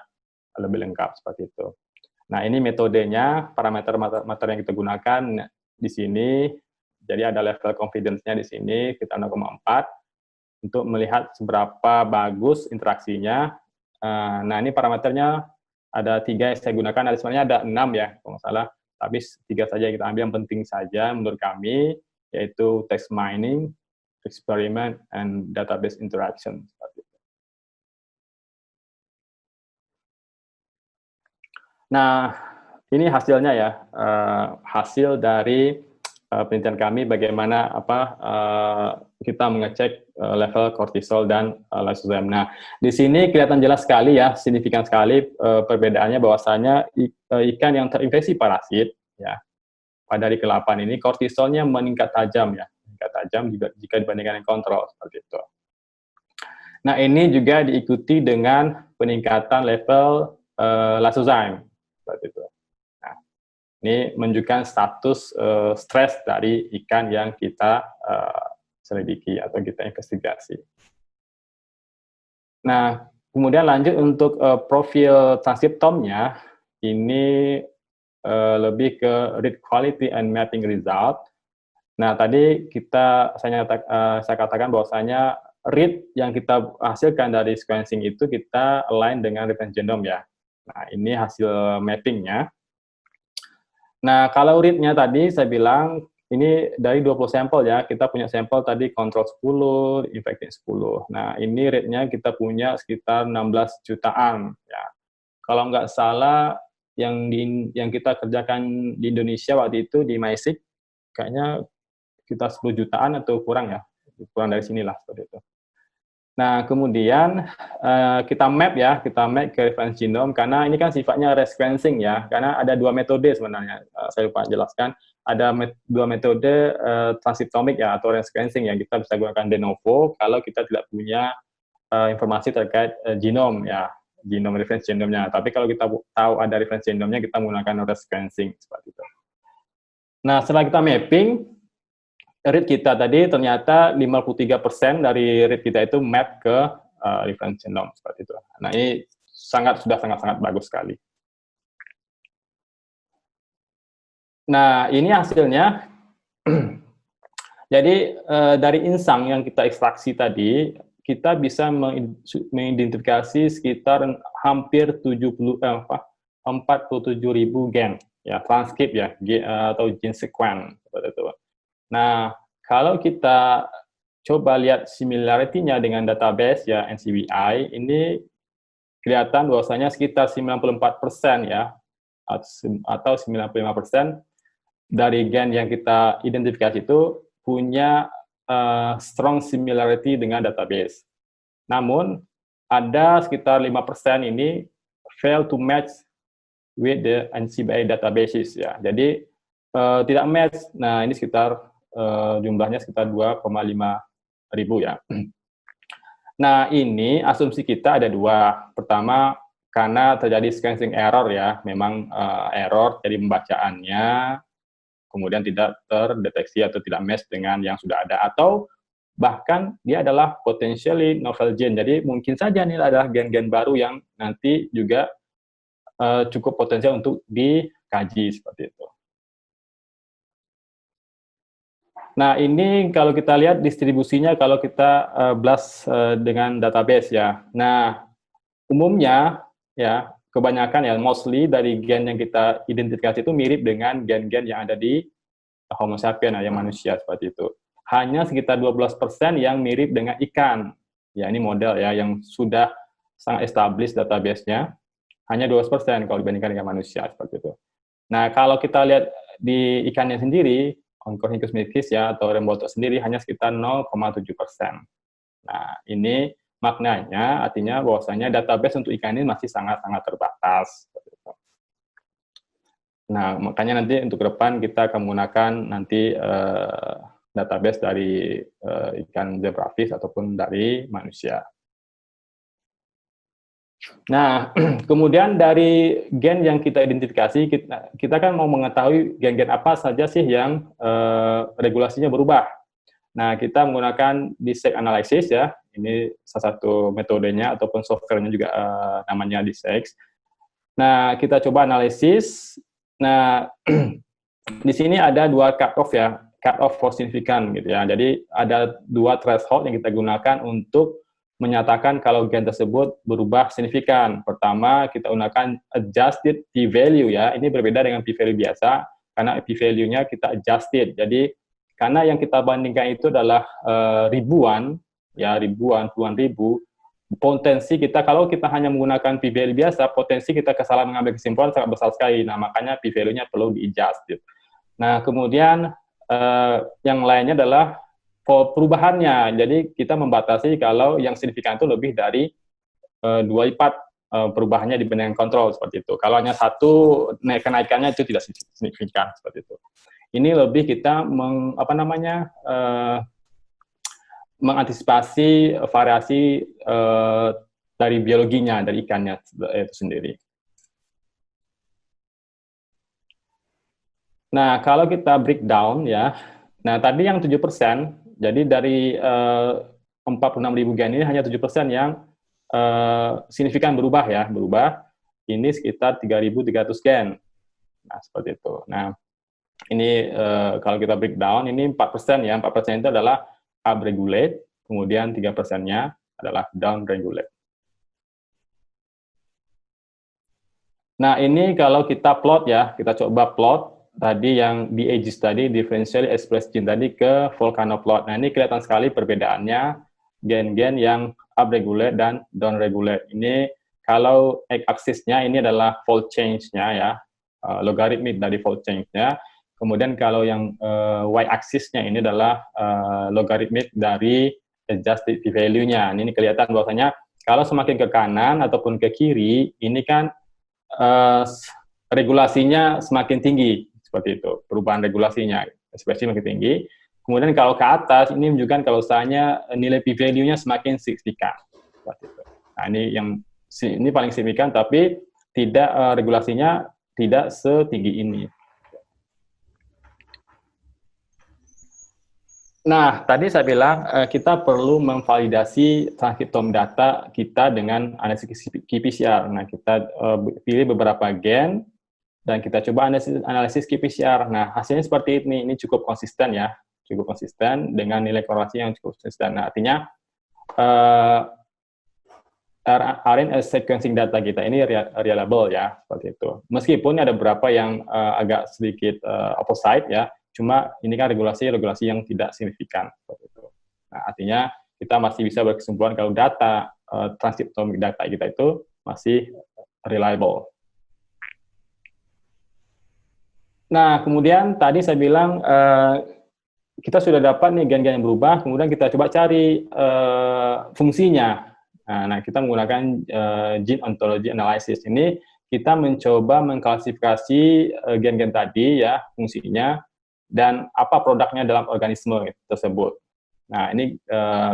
lebih lengkap seperti itu. Nah, ini metodenya, parameter-parameter yang kita gunakan di sini, jadi ada level confidence-nya di sini, kita 0,4, untuk melihat seberapa bagus interaksinya. Nah, ini parameternya ada 3 yang saya gunakan, ada sebenarnya ada 6 ya, kalau nggak salah, tapi 3 saja yang kita ambil yang penting saja menurut kami, yaitu text mining, experiment, and database interaction. Nah, ini hasilnya ya, hasil dari penelitian kami bagaimana kita mengecek level kortisol dan lysozyme. Nah, di sini kelihatan jelas sekali ya, signifikan sekali perbedaannya bahwasanya ikan yang terinfeksi parasit ya, pada hari ke-8 ini kortisolnya meningkat tajam ya, meningkat tajam jika dibandingkan dengan kontrol seperti itu. Nah, ini juga diikuti dengan peningkatan level lysozyme seperti itu. Nah, ini menunjukkan status stres dari ikan yang kita selidiki atau kita investigasi. Nah, kemudian lanjut untuk profil transkriptomnya, ini lebih ke read quality and mapping result. Nah, tadi saya katakan bahwasanya read yang kita hasilkan dari sequencing itu kita align dengan reference genome ya. Nah, ini hasil mappingnya. Nah, kalau read-nya tadi saya bilang ini dari 20 sampel ya, kita punya sampel tadi kontrol 10, infected 10. Nah, ini rate-nya kita punya sekitar 16 jutaan ya. Kalau nggak salah yang kita kerjakan di Indonesia waktu itu di MySeq kayaknya kita 10 jutaan atau kurang ya, kurang dari sinilah seperti itu. Nah, kemudian kita map ke reference genome, karena ini kan sifatnya resequencing ya, karena ada 2 metode sebenarnya, saya lupa jelaskan, ada 2 metode transkriptomik ya, atau resequencing yang kita bisa gunakan de novo kalau kita tidak punya informasi terkait genome ya, genome reference genome-nya. Tapi kalau kita tahu ada reference genome-nya, kita menggunakan resequencing seperti itu. Nah, setelah kita mapping, rate kita tadi ternyata 53% dari rate kita itu map ke reference genome seperti itu. Nah, ini sudah sangat bagus sekali. Nah, ini hasilnya. Jadi dari insang yang kita ekstraksi tadi, kita bisa mengidentifikasi sekitar hampir 47.000 gen ya, transkrip ya, atau gene sequence seperti itu. Nah, kalau kita coba lihat similarity-nya dengan database ya NCBI, ini kelihatan bahwasanya sekitar 94% ya, atau 95% dari gen yang kita identifikasi itu punya strong similarity dengan database. Namun, ada sekitar 5% ini fail to match with the NCBI databases ya. Jadi, tidak match. Nah, ini sekitar jumlahnya sekitar 2,5 ribu ya. Nah, ini asumsi kita ada 2. Pertama, karena terjadi sequencing error ya, memang error jadi pembacaannya, kemudian tidak terdeteksi atau tidak match dengan yang sudah ada, atau bahkan dia adalah potentially novel gene, jadi mungkin saja ini adalah gen-gen baru yang nanti juga cukup potensial untuk dikaji seperti itu. Nah, ini kalau kita lihat distribusinya kalau kita blast dengan database ya. Nah, umumnya ya kebanyakan ya mostly dari gen yang kita identifikasi itu mirip dengan gen-gen yang ada di Homo sapiens yang manusia seperti itu. Hanya sekitar 12% yang mirip dengan ikan. Ya, ini model ya yang sudah sangat established database-nya. Hanya 12% kalau dibandingkan dengan manusia seperti itu. Nah, kalau kita lihat di ikannya sendiri, oncohingusmikis ya atau remboto sendiri hanya sekitar 0,7%. Nah, ini maknanya artinya bahwasanya database untuk ikan ini masih sangat-sangat terbatas. Nah, makanya nanti untuk ke depan kita akan menggunakan nanti database dari ikan zebrafish ataupun dari manusia. Nah, kemudian dari gen yang kita identifikasi, kita kan mau mengetahui gen-gen apa saja sih yang regulasinya berubah. Nah, kita menggunakan dissect analysis ya, ini salah satu metodenya ataupun softwarenya juga namanya dissect. Nah, kita coba analisis. Nah, di sini ada dua cut-off ya, cut-off for significant gitu ya. Jadi ada dua threshold yang kita gunakan untuk menyatakan kalau gen tersebut berubah signifikan. Pertama, kita gunakan adjusted p-value ya. Ini berbeda dengan p-value biasa, karena p-value-nya kita adjusted. Jadi, karena yang kita bandingkan itu adalah ribuan, puluhan ribu, potensi kita, kalau kita hanya menggunakan p-value biasa, potensi kita kesalahan mengambil kesimpulan sangat besar sekali. Nah, makanya p-value-nya perlu di-adjusted. Nah, kemudian yang lainnya adalah perubahannya. Jadi kita membatasi kalau yang signifikan itu lebih dari 2 lipat perubahannya dibandingkan kontrol seperti itu. Kalau hanya satu kenaikannya itu tidak signifikan seperti itu. Ini lebih kita mengantisipasi variasi dari biologinya dari ikannya itu sendiri. Nah, kalau kita breakdown ya, nah tadi yang 7%, jadi dari 46.000 gen ini hanya 7% yang signifikan berubah ya, ini sekitar 3.300 gen. Nah, seperti itu. Nah, ini kalau kita breakdown, ini 4% ya, 4% itu adalah upregulate, kemudian 3%-nya adalah downregulate. Nah, ini kalau kita plot ya, kita coba plot tadi yang di ages tadi, differentially expressed gene tadi ke volcanoplot. Nah, ini kelihatan sekali perbedaannya gen-gen yang upregulate dan downregulate. Ini kalau x-axis-nya ini adalah fold change-nya ya, logaritmik dari fold change-nya. Kemudian kalau yang y-axis-nya ini adalah logaritmik dari adjusted p-value-nya. Ini kelihatan bahwasanya kalau semakin ke kanan ataupun ke kiri, ini kan regulasinya semakin tinggi. Seperti itu, perubahan regulasinya, ekspresi makin tinggi. Kemudian kalau ke atas, ini menunjukkan kalau usahanya nilai p-value-nya semakin signifikan. Seperti itu. Nah, ini paling signifikan, tapi tidak regulasinya tidak setinggi ini. Nah, tadi saya bilang kita perlu memvalidasi transkriptome data kita dengan analisis qPCR. Nah, kita pilih beberapa gen, dan kita coba analisis qPCR. Nah, hasilnya seperti ini cukup konsisten ya, cukup konsisten dengan nilai korelasi yang cukup konsisten. Nah, artinya RNA sequencing data kita ini reliable ya, seperti itu. Meskipun ada beberapa yang agak sedikit opposite ya, cuma ini kan regulasi yang tidak signifikan, seperti itu. Nah, artinya kita masih bisa berkesimpulan kalau data transkriptome data kita itu masih reliable. Nah, kemudian tadi saya bilang kita sudah dapat nih gen-gen yang berubah, kemudian kita coba cari fungsinya. Nah, kita menggunakan gene ontology analysis. Ini kita mencoba mengklasifikasi gen-gen tadi ya, fungsinya, dan apa produknya dalam organisme tersebut. Nah, ini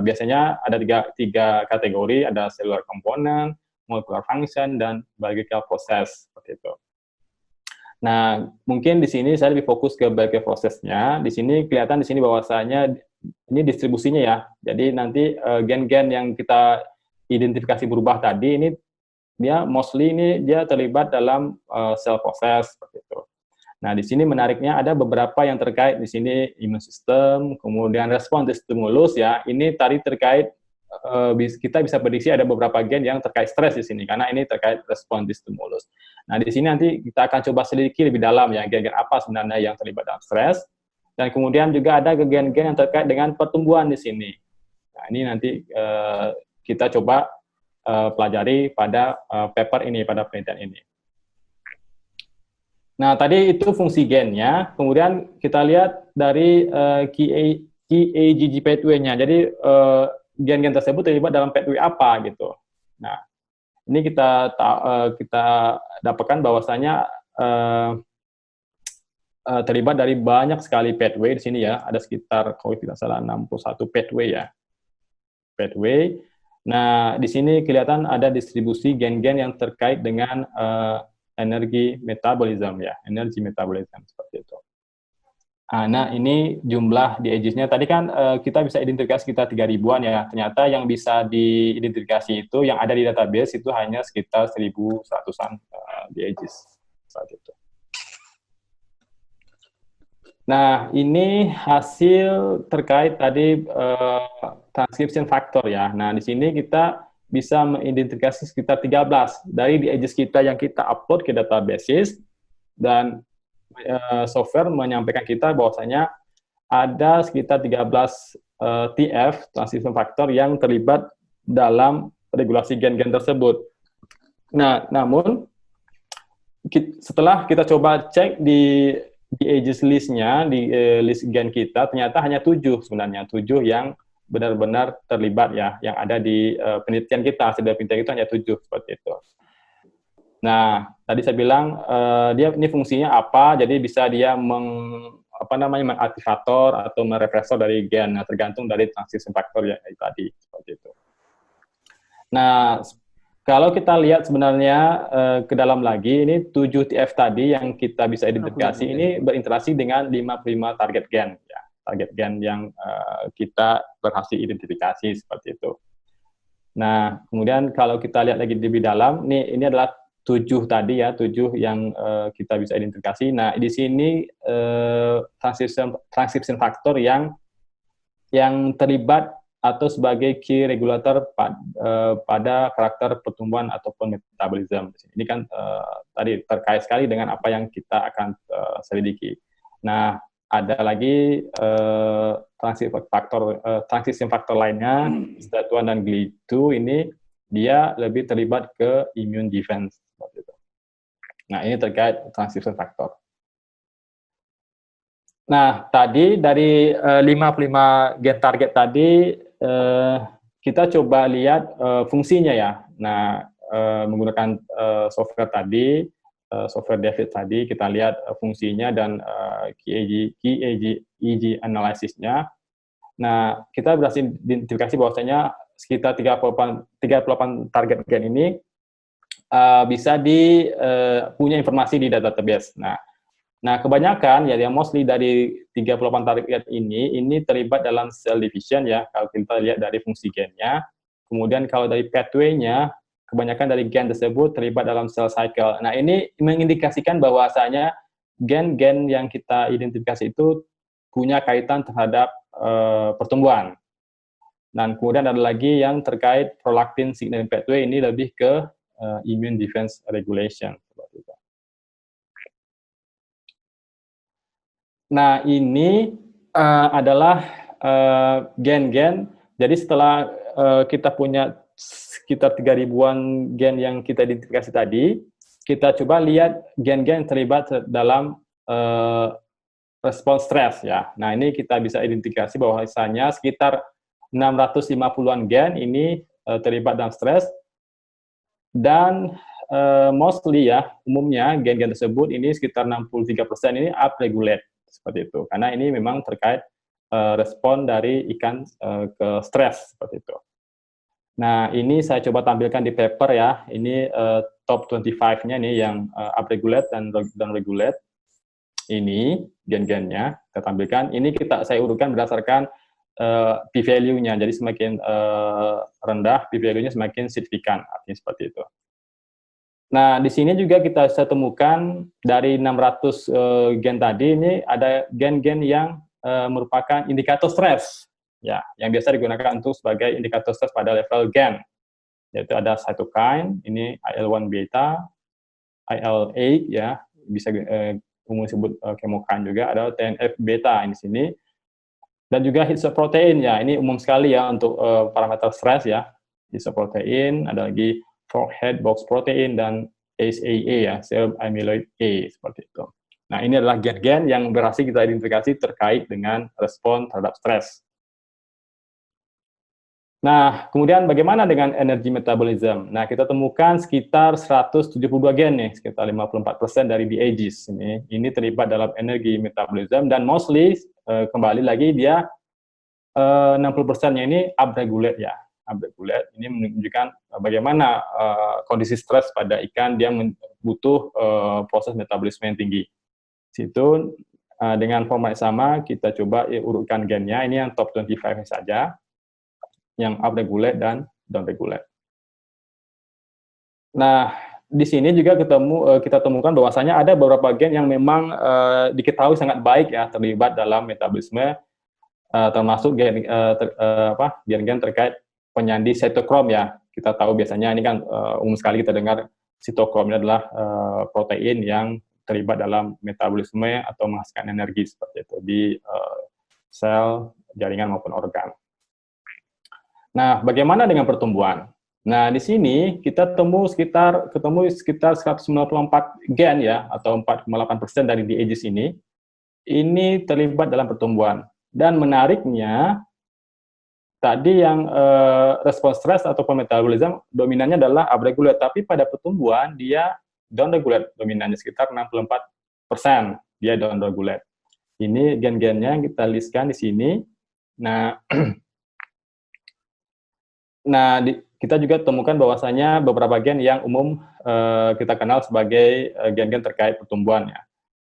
biasanya ada tiga kategori, ada cellular component, molecular function, dan biological process, seperti itu. Nah, mungkin di sini saya lebih fokus ke biological prosesnya. Di sini kelihatan di sini bahwasanya ini distribusinya ya. Jadi nanti gen-gen yang kita identifikasi berubah tadi ini dia mostly ini dia terlibat dalam cell process seperti itu. Nah, di sini menariknya ada beberapa yang terkait di sini immune system, kemudian respon di stimulus ya. Ini tadi terkait kita bisa prediksi ada beberapa gen yang terkait stres di sini karena ini terkait respon di stimulus. Nah, di sini nanti kita akan coba selidiki lebih dalam ya gen-gen apa sebenarnya yang terlibat dalam stres, dan kemudian juga ada gen-gen yang terkait dengan pertumbuhan di sini. Nah, ini nanti kita coba pelajari pada paper ini, pada penelitian ini. Nah, tadi itu fungsi gennya. Kemudian kita lihat dari KAGG pathway-nya. Jadi gen-gen tersebut terlibat dalam pathway apa gitu. Nah, ini kita dapatkan bahwasanya terlibat dari banyak sekali pathway di sini ya. Ada sekitar kalau tidak salah 61 pathway ya. Pathway. Nah, di sini kelihatan ada distribusi gen-gen yang terkait dengan energi metabolisme ya, energi metabolisme seperti itu. Nah, ini jumlah di edges-nya. Tadi kan kita bisa identifikasi sekitar 3.000-an ya. Ternyata yang bisa diidentifikasi itu, yang ada di database itu hanya sekitar 1.100-an di edges. Seperti itu. Nah, ini hasil terkait tadi transcription factor ya. Nah, di sini kita bisa mengidentifikasi sekitar 13 dari di edges kita yang kita upload ke databases, dan software menyampaikan kita bahwasanya ada sekitar 13 TF, transcription factor, yang terlibat dalam regulasi gen-gen tersebut. Nah, namun setelah kita coba cek di edges list-nya, di list gen kita, ternyata hanya 7 sebenarnya, 7 yang benar-benar terlibat ya, yang ada di penelitian kita, hasil dari penelitian itu hanya 7 seperti itu. Nah, tadi saya bilang dia ini fungsinya apa, jadi bisa dia mengaktivator atau merepresor dari gen, nah, tergantung dari transcription factor ya tadi seperti itu. Nah, kalau kita lihat sebenarnya ke dalam lagi, ini 7 TF tadi yang kita bisa identifikasi ini berinteraksi dengan 55 target gen ya, target gen yang kita berhasil identifikasi seperti itu. Nah, kemudian kalau kita lihat lagi lebih dalam, ini adalah 7 tadi ya, 7 yang kita bisa identifikasi. Nah, di sini transcription factor yang terlibat atau sebagai key regulator pada karakter pertumbuhan ataupun metabolisme. Ini kan tadi terkait sekali dengan apa yang kita akan selidiki. Nah, ada lagi transcription factor lainnya, STAT1 dan GLI2 ini dia lebih terlibat ke immune defense. Nah, ini terkait transcription factor. Nah, tadi dari 55 gen target tadi, kita coba lihat fungsinya ya. Nah, menggunakan software tadi, software David tadi, kita lihat fungsinya dan KAGG analysis-nya. Nah, kita berhasil identifikasi bahwasanya sekitar 38 target gen ini bisa punya informasi di database. Nah, kebanyakan ya yang mostly dari 38 target ini terlibat dalam cell division ya, kalau kita lihat dari fungsi gennya. Kemudian kalau dari pathway-nya, kebanyakan dari gen tersebut terlibat dalam cell cycle. Nah, ini mengindikasikan bahwasanya gen-gen yang kita identifikasi itu punya kaitan terhadap pertumbuhan. Dan kemudian ada lagi yang terkait prolactin signaling pathway, ini lebih ke immune defense regulation. Nah, ini adalah gen-gen. Jadi setelah kita punya sekitar 3.000-an gen yang kita identifikasi tadi, kita coba lihat gen-gen yang terlibat dalam respon stres ya. Nah, ini kita bisa identifikasi bahwasanya sekitar 650-an gen ini terlibat dalam stres, dan mostly ya, umumnya gen-gen tersebut ini sekitar 63% ini upregulate seperti itu, karena ini memang terkait respon dari ikan ke stres seperti itu. Nah, ini saya coba tampilkan di paper ya, ini top 25-nya nih yang upregulate dan regulate. Ini gen-gennya kita tampilkan. Ini saya urutkan berdasarkan p-value-nya. Jadi semakin rendah p-value-nya semakin signifikan, artinya seperti itu. Nah, di sini juga kita bisa temukan dari 600 gen tadi, ini ada gen-gen yang merupakan indikator stres, ya, yang biasa digunakan untuk sebagai indikator stres pada level gen. Yaitu ada cytokine, ini IL-1 beta, IL-8, ya, bisa umum disebut chemokine juga, ada TNF beta di sini, dan juga histoprotein, ya, ini umum sekali ya untuk parameter stres ya, histoprotein, ada lagi forehead box protein, dan ACE ya, serum amyloid A seperti itu. Nah, ini adalah gen-gen yang berhasil kita identifikasi terkait dengan respon terhadap stres. Nah, kemudian bagaimana dengan energy metabolism? Nah, kita temukan sekitar 172 gen nih, sekitar 54% dari BAGs ini terlibat dalam energy metabolism, dan mostly kembali lagi dia 60%-nya ini upregulate ya. Upregulate ini menunjukkan bagaimana kondisi stres pada ikan, dia butuh proses metabolisme yang tinggi. Situ dengan format sama kita coba urutkan gennya, ini yang top 25 saja, yang upregulate dan downregulate. Nah, di sini juga kita temukan bahwasanya ada beberapa gen yang memang diketahui sangat baik ya terlibat dalam metabolisme, termasuk gen-gen terkait penyandi sitokrom ya. Kita tahu biasanya ini kan umum sekali kita dengar sitokrom ini adalah protein yang terlibat dalam metabolisme atau menghasilkan energi seperti itu di sel, jaringan maupun organ. Nah, bagaimana dengan pertumbuhan? Nah, di sini kita ketemu sekitar 194 gen ya, atau 4,8% dari DAGs ini terlibat dalam pertumbuhan. Dan menariknya, tadi yang respon stres atau metabolisme dominannya adalah upregulate, tapi pada pertumbuhan dia downregulate dominannya sekitar 64%, dia downregulate. Ini gen-gennya yang kita listkan di sini. Nah, kita juga temukan bahwasanya beberapa gen yang umum kita kenal sebagai gen-gen terkait pertumbuhan ya.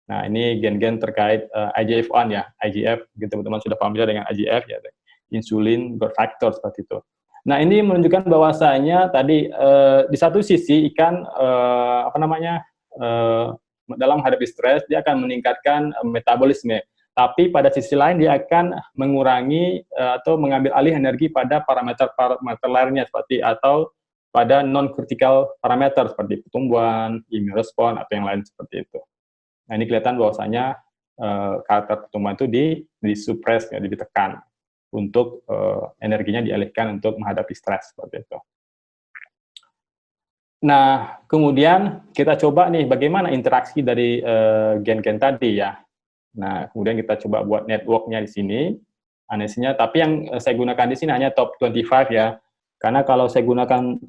Nah, ini gen-gen terkait IGF-1 ya, IGF, teman-teman sudah familiar dengan IGF ya, insulin growth factor seperti itu. Nah, ini menunjukkan bahwasanya tadi di satu sisi ikan dalam menghadapi stres dia akan meningkatkan metabolisme. Tapi pada sisi lain dia akan mengurangi atau mengambil alih energi pada parameter lainnya seperti atau pada non-critical parameter seperti pertumbuhan, immune response atau yang lain seperti itu. Nah, ini kelihatan bahwasanya karakter pertumbuhan itu disuppress ya, ditekan untuk energinya dialihkan untuk menghadapi stres seperti itu. Nah, kemudian kita coba nih bagaimana interaksi dari gen-gen tadi ya. Nah, kemudian kita coba buat network-nya di sini, analisisnya, tapi yang saya gunakan di sini hanya top 25 ya, karena kalau saya gunakan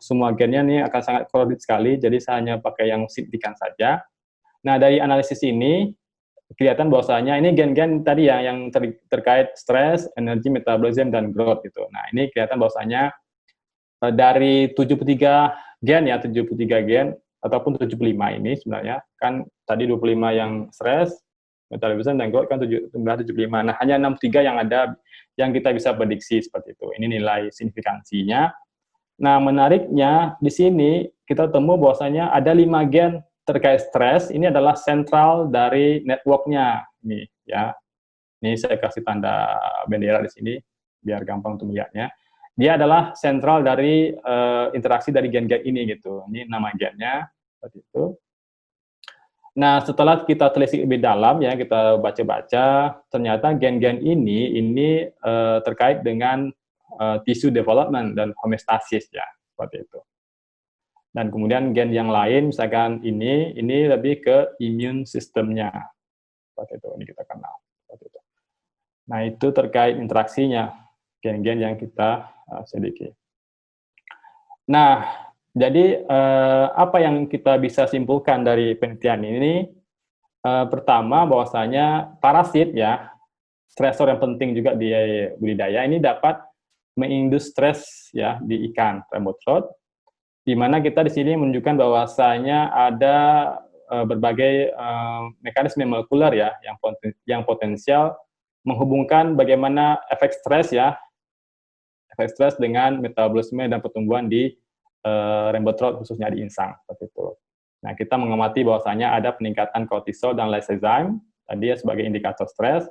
semua gennya ini akan sangat crowded sekali, jadi saya hanya pakai yang signifikan saja. Nah, dari analisis ini, kelihatan bahwasanya ini gen-gen tadi ya, yang terkait stres, energi, metabolism, dan growth gitu. Nah, ini kelihatan bahwasanya dari 73 gen ya, 73 gen, ataupun 75 ini sebenarnya, kan tadi 25 yang stres, metabolism dan growth kan 75. Nah, hanya 63 yang ada yang kita bisa prediksi seperti itu. Ini nilai signifikansinya. Nah, menariknya di sini kita temu bahwasanya ada 5 gen terkait stres. Ini adalah sentral dari network-nya. Ini ya. Ini saya kasih tanda bendera di sini biar gampang untuk melihatnya. Dia adalah sentral dari interaksi dari gen-gen ini gitu. Ini nama gennya seperti itu. Nah, setelah kita telisik lebih dalam ya, kita baca-baca, ternyata gen-gen ini terkait dengan tissue development dan homeostasis ya, seperti itu. Dan kemudian gen yang lain, misalkan ini lebih ke immune system-nya, seperti itu. Ini kita kenal, seperti itu. Nah, itu terkait interaksinya gen-gen yang kita selidiki. Nah, jadi apa yang kita bisa simpulkan dari penelitian ini? Pertama, bahwasanya parasit ya, stresor yang penting juga di budidaya ini dapat mengindus stres ya di ikan remotrod, di mana kita di sini menunjukkan bahwasanya ada berbagai mekanisme molekuler ya yang potensial menghubungkan bagaimana efek stres dengan metabolisme dan pertumbuhan di rembotrod khususnya di insang seperti itu. Nah, kita mengamati bahwasanya ada peningkatan kortisol dan lysozyme tadi ya sebagai indikator stres.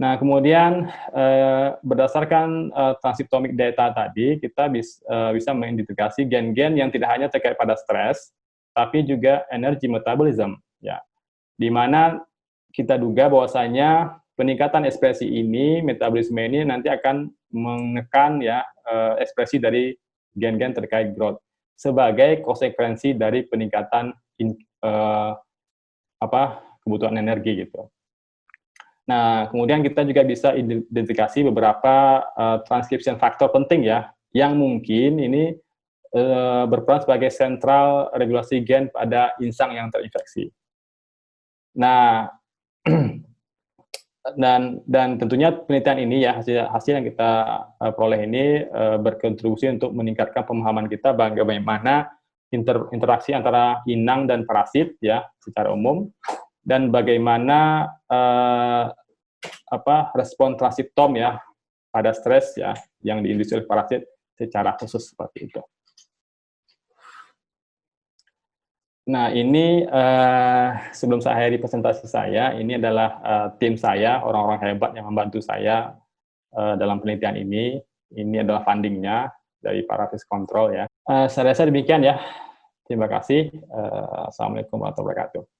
Nah, kemudian berdasarkan transcriptomic data tadi kita bisa mengidentifikasi gen-gen yang tidak hanya terkait pada stres, tapi juga energi metabolism ya. Di mana kita duga bahwasanya peningkatan ekspresi ini, metabolisme ini nanti akan menekan ya ekspresi dari gen-gen terkait growth. sebagai konsekuensi dari peningkatan kebutuhan energi gitu. Nah, kemudian kita juga bisa identifikasi beberapa transcription factor penting ya, yang mungkin ini berperan sebagai sentral regulasi gen pada insang yang terinfeksi. Nah, dan tentunya penelitian ini ya, hasil yang kita peroleh ini berkontribusi untuk meningkatkan pemahaman kita bagaimana interaksi antara inang dan parasit ya secara umum, dan bagaimana respon transiptom ya pada stres ya yang diindustri oleh parasit secara khusus seperti itu. Nah, ini sebelum saya akhiri presentasi saya, ini adalah tim saya, orang-orang hebat yang membantu saya dalam penelitian ini. Ini adalah fundingnya dari Paravis Control ya. Saya rasa demikian ya. Terima kasih. Assalamualaikum warahmatullahi wabarakatuh.